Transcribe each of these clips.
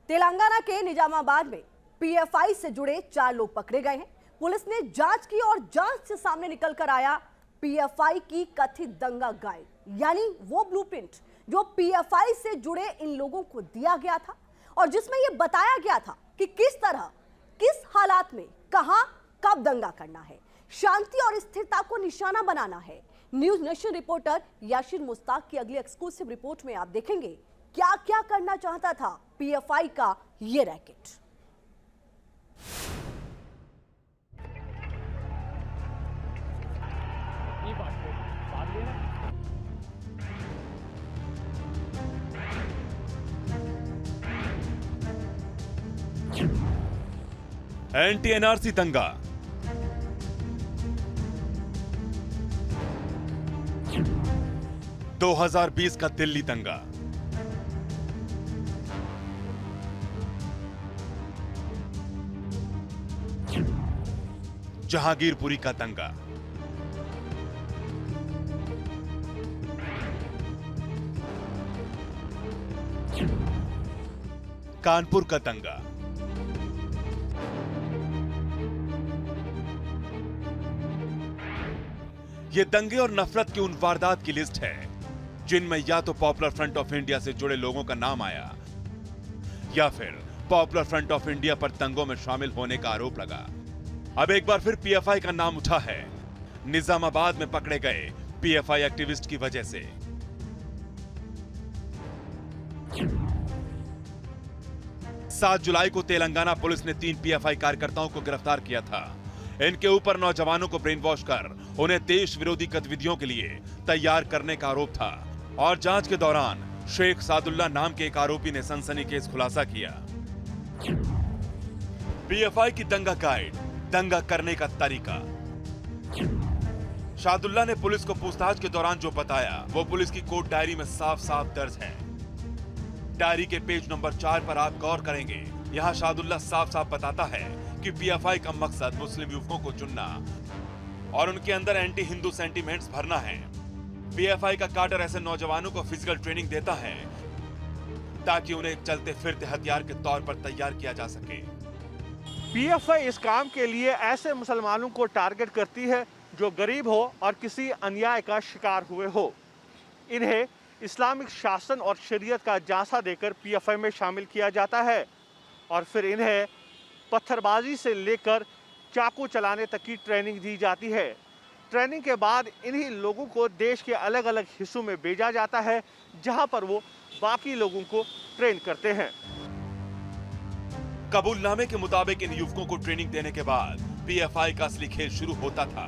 तेलंगाना के निजामाबाद में पीएफआई से जुड़े 4 लोग पकड़े गए हैं। पुलिस ने जांच की और जांच से सामने निकल कर आया पीएफआई की कथित दंगा गाइड, यानी वो ब्लूप्रिंट जो पीएफआई से जुड़े इन लोगों को दिया गया था और जिसमें यह बताया गया था कि किस तरह, किस हालात में, कहां, कब दंगा करना है, शांति और स्थिरता को निशाना बनाना है। News nation reporter Yasir Mushtaq की अगली एक्सक्लूसिव रिपोर्ट में आप देखेंगे क्या क्या करना चाहता था पीएफआई का ये रैकेट। एंटी एनआरसी दंगा, दो 2020 का दिल्ली दंगा, जहांगीरपुरी का दंगा, कानपुर का दंगा, ये दंगे और नफरत की उन वारदात की लिस्ट है जिनमें या तो पॉपुलर फ्रंट ऑफ इंडिया से जुड़े लोगों का नाम आया या फिर पॉपुलर फ्रंट ऑफ इंडिया पर दंगों में शामिल होने का आरोप लगा। अब एक बार फिर पीएफआई का नाम उठा है निजामाबाद में पकड़े गए पीएफआई एक्टिविस्ट की वजह से। सात जुलाई को तेलंगाना पुलिस ने 3 पीएफआई कार्यकर्ताओं को गिरफ्तार किया था। इनके ऊपर नौजवानों को ब्रेन वॉश कर उन्हें देश विरोधी गतिविधियों के लिए तैयार करने का आरोप था और जांच के दौरान शेख सादुल्ला नाम के एक आरोपी ने सनसनीखेज खुलासा किया। पीएफआई की दंगा गाइड, दंगा करने का तरीका। सादुल्ला ने पुलिस को पूछताछ के दौरान जो बताया वो पुलिस की कोर्ट डायरी में साफ साफ दर्ज है। डायरी के पेज नंबर 4 पर आप गौर करेंगे, यहाँ सादुल्ला साफ साफ बताता है कि पीएफआई का मकसद मुस्लिम युवकों को चुनना और उनके अंदर एंटी हिंदू सेंटीमेंट्स भरना है। पीएफआई का काडर ऐसे नौजवानों को फिजिकल ट्रेनिंग देता है ताकि उन्हें एक चलते फिरते हथियार के तौर पर तैयार किया जा सके। पीएफआई इस काम के लिए ऐसे मुसलमानों को टारगेट करती है जो गरीब हो और किसी अन्याय का शिकार हुए हो। इन्हें इस्लामिक शासन और शरीयत का जांचा देकर पीएफआई में शामिल किया जाता है और फिर इन्हें पत्थरबाजी से लेकर चाकू चलाने तक की ट्रेनिंग दी जाती है। ट्रेनिंग के बाद इन्हीं लोगों को देश के अलग अलग हिस्सों में भेजा जाता है जहां पर वो बाकी लोगों को ट्रेन करते हैं। कबूलनामे के मुताबिक इन युवकों को ट्रेनिंग देने के बाद पीएफआई का असली खेल शुरू होता था।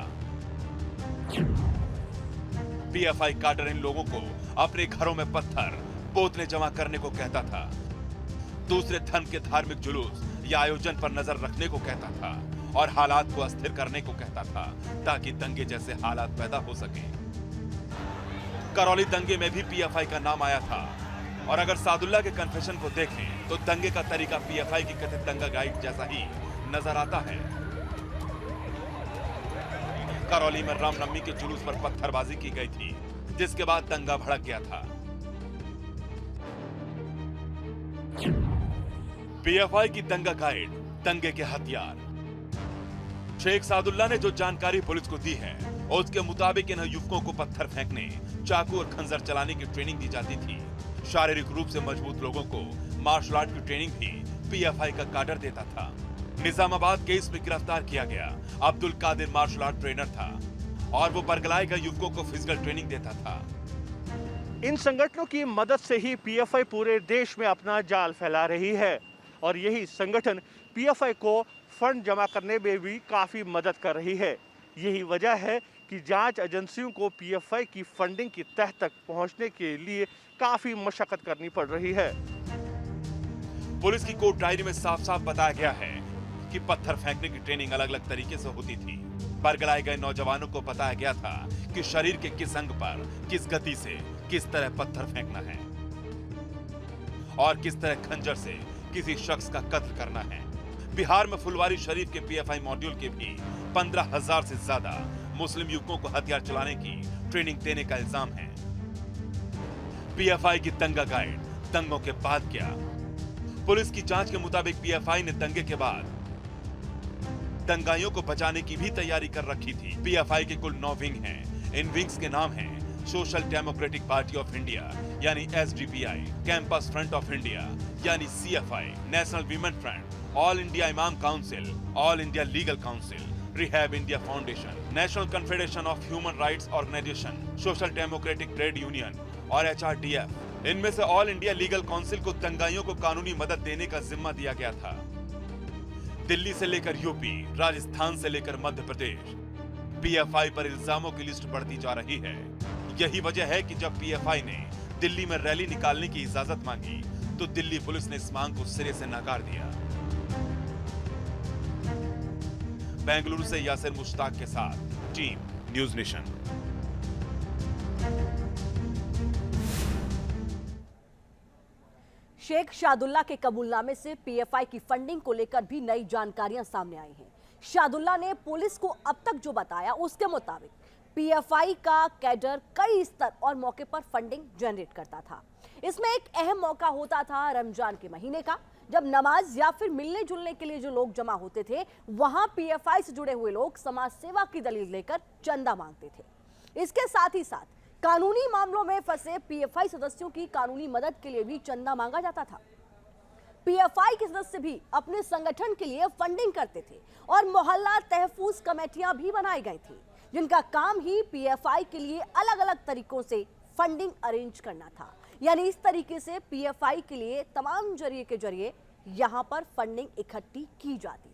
पीएफआई काडर इन लोगों को अपने घरों में पत्थर, बोतलें जमा करने को कहता था, दूसरे धर्म के धार्मिक जुलूस या आयोजन पर नजर रखने को कहता था और हालात को अस्थिर करने को कहता था ताकि दंगे जैसे हालात पैदा हो सके। करौली दंगे में भी पीएफआई का नाम आया था और अगर सादुल्ला के कन्फेशन को देखें तो दंगे का तरीका पीएफआई की कथित दंगा गाइड जैसा ही नजर आता है। करौली में रामनवमी के जुलूस पर पत्थरबाजी की गई थी जिसके बाद दंगा भड़क गया था। पीएफआई की दंगा गाइड, दंगे के हथियार। शेख सादुल्ला ने जो जानकारी पुलिस को दी है उसके मुताबिक इन युवकों को पत्थर फेंकने, चाकू और खंजर चलाने की ट्रेनिंग दी जाती थी। शारीरिक रूप से मजबूत लोगों को मार्शल आर्ट की ट्रेनिंग भी पीएफआई का काडर देता था। निजामाबाद केस में गिरफ्तार किया गया Abdul Qadir martial art trainer था और वो बरगलाए गए युवकों को फिजिकल ट्रेनिंग देता था। इन संगठनों की मदद से ही पीएफआई पूरे देश में अपना जाल फैला रही है और यही संगठन पीएफआई को फंड जमा करने में भी काफी मदद कर रही है। यही वजह है कि जांच एजेंसियों को पीएफआई की फंडिंग की तह तक पहुंचने के लिए काफी मशक्कत करनी पड़ रही है। पुलिस की कोर्ट डायरी में साफ साफ बताया गया है कि पत्थर फेंकने की ट्रेनिंग अलग अलग तरीके से होती थी। बरगलाए गए नौजवानों को बताया गया था कि शरीर के किस अंग पर किस गति से किस तरह पत्थर फेंकना है और किस तरह खंजर से किसी शख्स का कत्ल करना है। बिहार में फुलवारी शरीफ के पीएफआई मॉड्यूल के भी 15,000 से ज्यादा मुस्लिम युवकों को हथियार चलाने की ट्रेनिंग देने का इल्जाम है। पीएफआई की दंगा गाइड, दंगों के बाद क्या, पुलिस की जांच के मुताबिक पीएफआई ने दंगे के बाद दंगाइयों को बचाने की भी तैयारी कर रखी थी। पीएफआई के कुल 9 विंग हैं। इन विंग्स के नाम हैं social democratic party of India यानी SDPI, campus front of India यानी CFI, national women front, all India imam council, all India legal council, rehab India foundation, national confederation of human rights organisation, social democratic trade union और HRDF. इनमें से all India legal council को दंगाइयों को कानूनी मदद देने का जिम्मा दिया गया था। दिल्ली से लेकर यूपी, राजस्थान से लेकर मध्य प्रदेश, पीएफआई पर इल्जामों की लिस्ट बढ़ती जा रही है। यही वजह है कि जब पीएफआई ने दिल्ली में रैली निकालने की इजाजत मांगी तो दिल्ली पुलिस ने इस मांग को सिरे से नकार दिया। बेंगलुरु से यासिर मुश्ताक के साथ team news nation. Sheikh Shadulla के कबूलनामे से पीएफआई की फंडिंग को लेकर भी नई जानकारियां सामने आई हैं। शादुल्ला ने पुलिस को अब तक जो बताया उसके मुताबिक पीएफआई का कैडर कई स्तर और मौके पर फंडिंग जनरेट करता था। इसमें एक अहम मौका होता था रमजान के महीने का, जब नमाज या फिर मिलने जुलने के लिए जो लोग जमा होते थे, वहां पीएफआई से जुड़े हुए लोग समाज सेवा की दलील लेकर चंदा मांगते थे। इसके साथ ही साथ कानूनी मामलों में फंसे पीएफआई सदस्यों की कानूनी मदद के लिए भी चंदा मांगा जाता था। पीएफआई के सदस्य भी अपने संगठन के लिए फंडिंग करते थे और मोहल्ला तहफूज कमेटियां भी बनाई गई थी, जिनका काम ही पीएफआई के लिए अलग अलग तरीकों से फंडिंग अरेंज करना था। यानी इस तरीके से पीएफआई के लिए तमाम जरिए के जरिए यहां पर फंडिंग इकट्ठी की जाती।